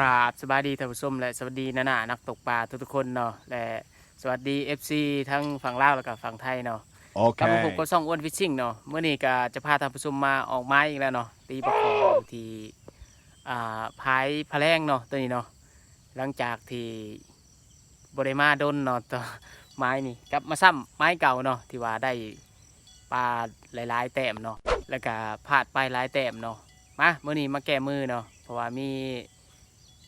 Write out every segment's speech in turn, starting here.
ราบสวัสดีท่านผู้ชมและสวัสดีนานานักตกปลาทุกๆคนเนาะและสวัสดี FC ทั้งฝั่งลาวและก็ฝั่งไทยเนาะกลับมาพบกับช่องอ้วนฟิชชิ่งเนาะเมื่อนี้ก็จะพาท่านผู้ชมมาออกไม้อีกแล้วเนาะตีปลาคออยู่ที่พายพะแรงเนาะตัวนี้เนาะหลังจากที่บริมาโดนเนาะตัวไม้นี่กลับมาซ้ำไม้เก่าเนาะที่ว่าได้ปลาหลายๆแต้มเนาะแล้วก็พลาดไปหลายแต้มเนาะมาเมื่อนี้มาแก้มือเนาะเพราะว่ามี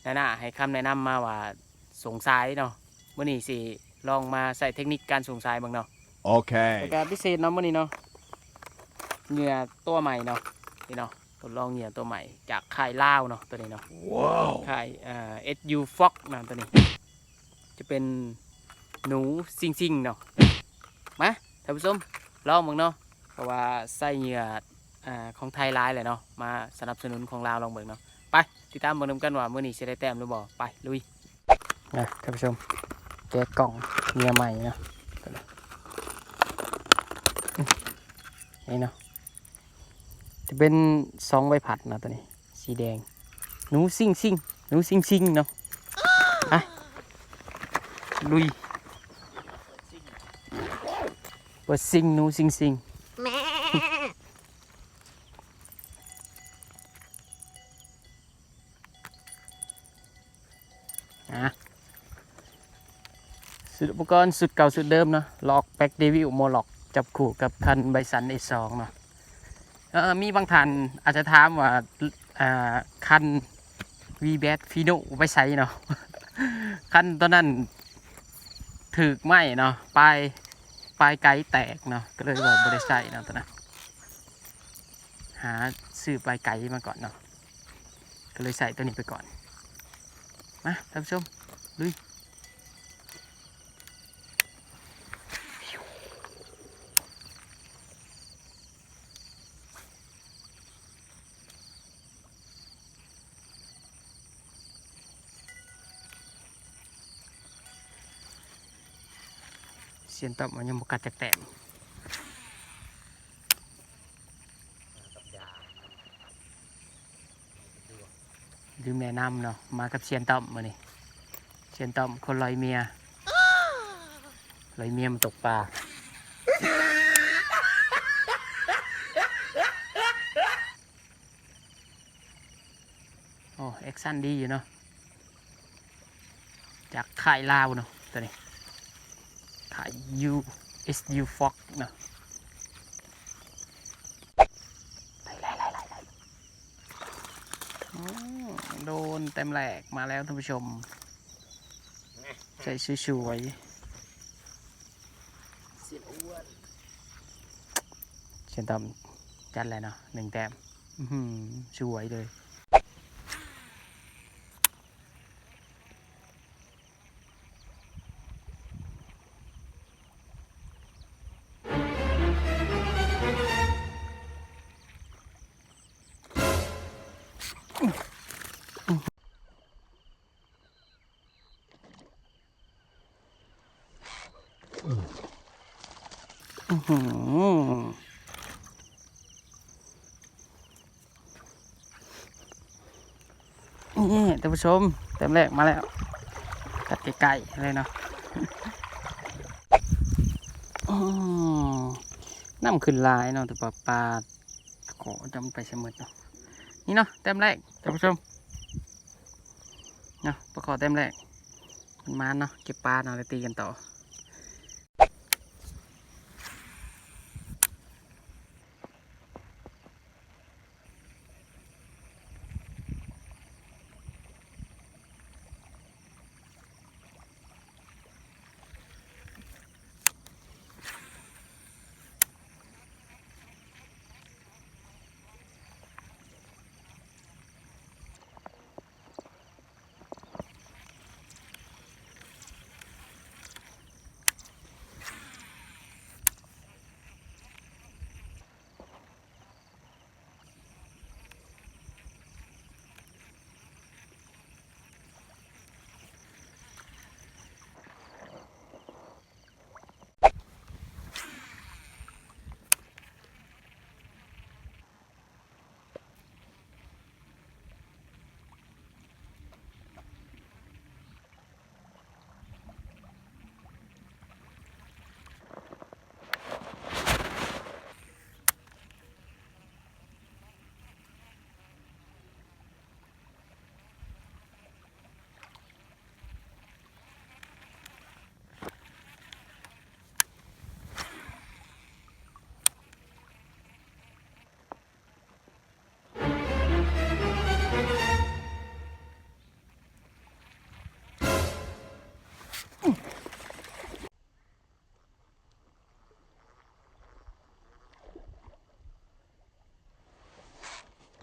น่าให้คำแนะนำมาว่าสงสัยเนาะเมื่อนี้สิลองมาใส่เทคนิคการสงสัยบ้างเนาะโอเคแต่การพิเศษเนาะเมื่อนี้เนาะเหยื่อตัวใหม่เนาะนี่เนาะทดลองเหยื่อตัวใหม่จากค่ายล่าวเนาะตัวนี้เนาะค่ายSU Fox นะตัวนี้จะเป็นหนูซิงเนาะมาท่านผู้ชมลองมึงเนาะเพราะว่าใส่เหยื่อของไทยร้ายเลยเนาะมาสนับสนุนของลาวลองเบิ่งเนาะไปติดตามเบิ่งกันว่ามื้อนี้สิได้แต้มหรือบ่ไปลุยนะท่านผู้ชมแกะกล่องเหยื่อใหม่เนาะนี่เนาะจะเป็น2ใบผัดนะตัวนี้สีแดงหนูซิงหนูซิงเนาะไปลุยเปิดซิงหนูซิงสุดอุปกรณ์สุดเก่าสุดเดิมเนาะล็อกแบ็กเดวิลโมล็อกจับคู่กับคันไบสันA2เนาะมีบางท่านอาจจะถามว่าคันวีแบทฟีโนไปใช้เนาะ คันตอนนั้นถึกไหมเนาะปลายไกด์แตกเนาะก็เลยว่าบริษัทเนาะตอนนั้นหาซื้อปลายไกด์มาก่อนเนาะก็เลยใส่ตัวนี้ไปก่อนมาท่านผู้ชมลุยเสียนต่อมันยังบกัดจากแต้มลืมแนะนำเนาะมากับเสียนต่อมมานี่เสียนต่อมคนลอยเมียมันตกปลาโอ้แอคชั่นดีอยู่เนาะจากค่ายลาวเนาะตัวนี้ค่าย SU Fox เนาะโดนเต็มแหลกมาแล้วท่านผู้ชมใส่สวยๆเสียนต่ำจัดเลยเนาะ1 แต้มสวยเลยนี่ท่านผู้ชมเต็มแรกมาแล้วกัดไก่ๆเลยเนาะน้ำขึ้นลายเนาะแต่ปลาขอจำไปเสมอเนาะนี่เนาะเต็มแรกท่านผู้ชมเนาะปลาขอเต็มแรกมันมาเนาะเก็บปลาเนาะแล้วตีกันต่อ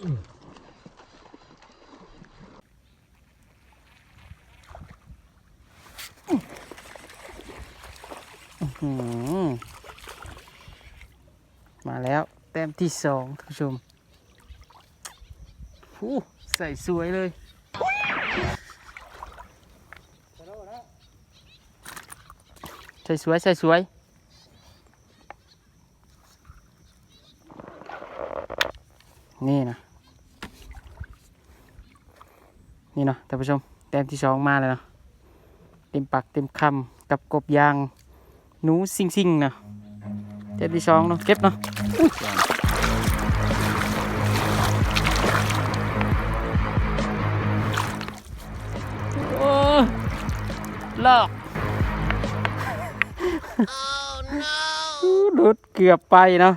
มาแล้วแต้มที่2ท่านผู้ชมใส่สวยเลยใส่สวยใส่สวยนี่นะนี่เนาะท่านผู้ชมแต้มที่2มาเลยเนาะเต็มปากเต็มคำกับกบยางหนูซิงๆนะแต้มที่2เนาะเก็บเนาะโอ้ลอกหลุดเกือบไปเนาะ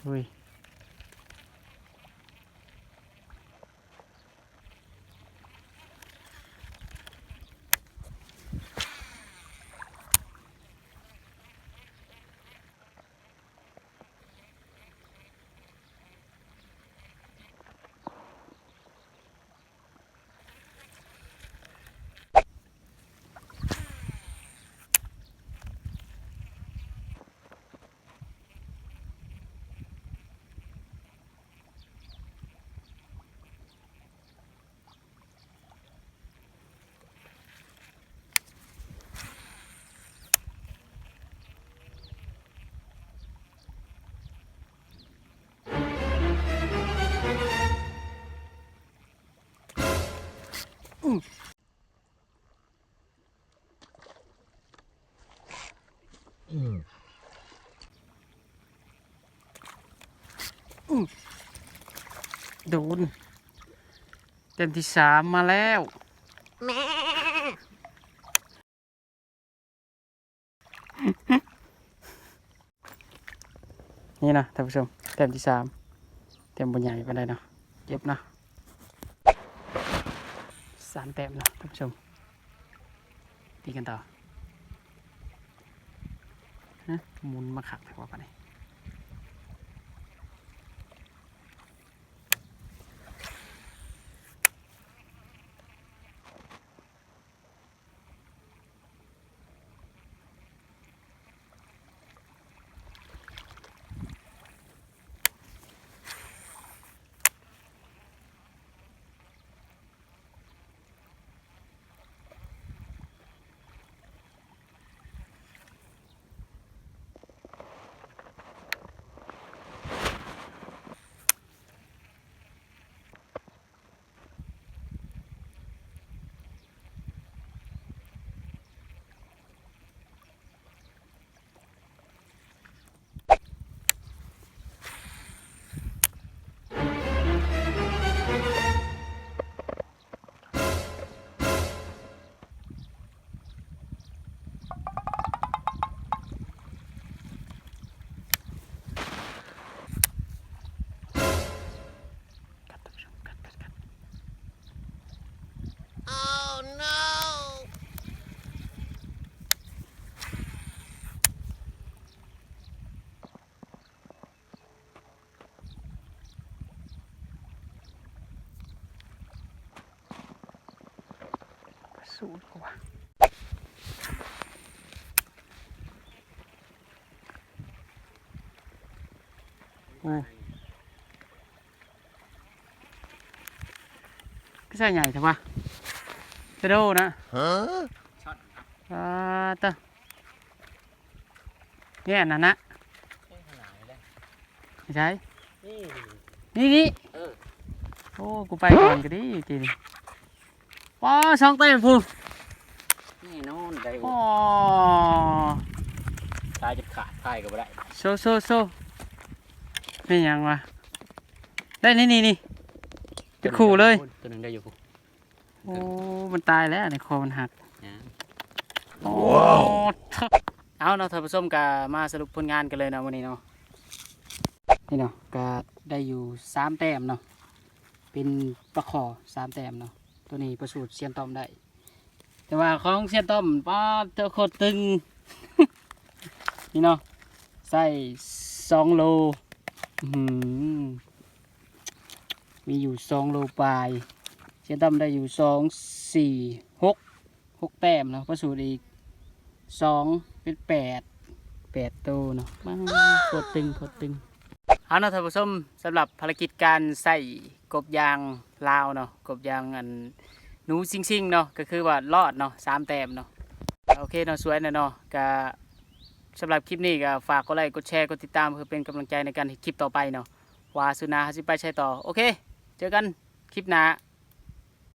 อุ้ยโดนเต็มที่3มาแล้วนี่นะท่านผู้ชมเต็มที่3เต็มบนใหญ่ไปได้เนาะเจ็บนะ3 แต้มนะท่านผู้ชมตีกันต่อหมุนมาขักหัวกันเลยสู้ดีกว่าก็ใช่ใหญ่ใช่ปะเทโดนะตะเนี่ยนั่นนะไม่ใช่นี่โอ้กูไปก่อนก็ดีกินว้า2 เต้มพูนี่นอนได้ อ๋อ ตายจะขาดตายก็ไม่ได้โซเป็นยังวะได้นี่จะขู่เลยตัวหนึ่งได้อยู่โอ้มันตายแล้วในคอมันหักโอ้เอาเนาะท่านผู้ชมก็มาสรุปผลงานกันเลยนะวันนี้เนาะนี่เนาะก็ได้อยู่3 แต้มเนาะเป็นปลาขอ3 แต้มเนาะตัวนี้ประสูติเซียนต้อมได้แต่ว่าของเซียนต้อมป้าเจ้าโคตรตึง นี่เนาะ ไส้2 โลอื้อหือมีอยู่2 โลปลายเชียนดำได้อยู่2 4 6แต้มเนาะประสูตรอีก2เป็น8ตัวเนาะมาโคตรตึงเอาเนาะท่านผู้ชมสำหรับภารกิจการใส่กบยางลาวเนาะกบยางอันหนูซิงๆเนาะก็คือว่ารอดเนาะ3 แต้มเนาะโอเคเนาะสวยเนาะก็สำหรับคลิปนี้ก็ฝากกดไลค์กดแชร์กดติดตามเพื่อเป็นกำลังใจในการเฮ็ดคลิปต่อไปเนาะว่าสุนาหาสิไปใช้ต่อโอเคเจอกันคลิปหน้า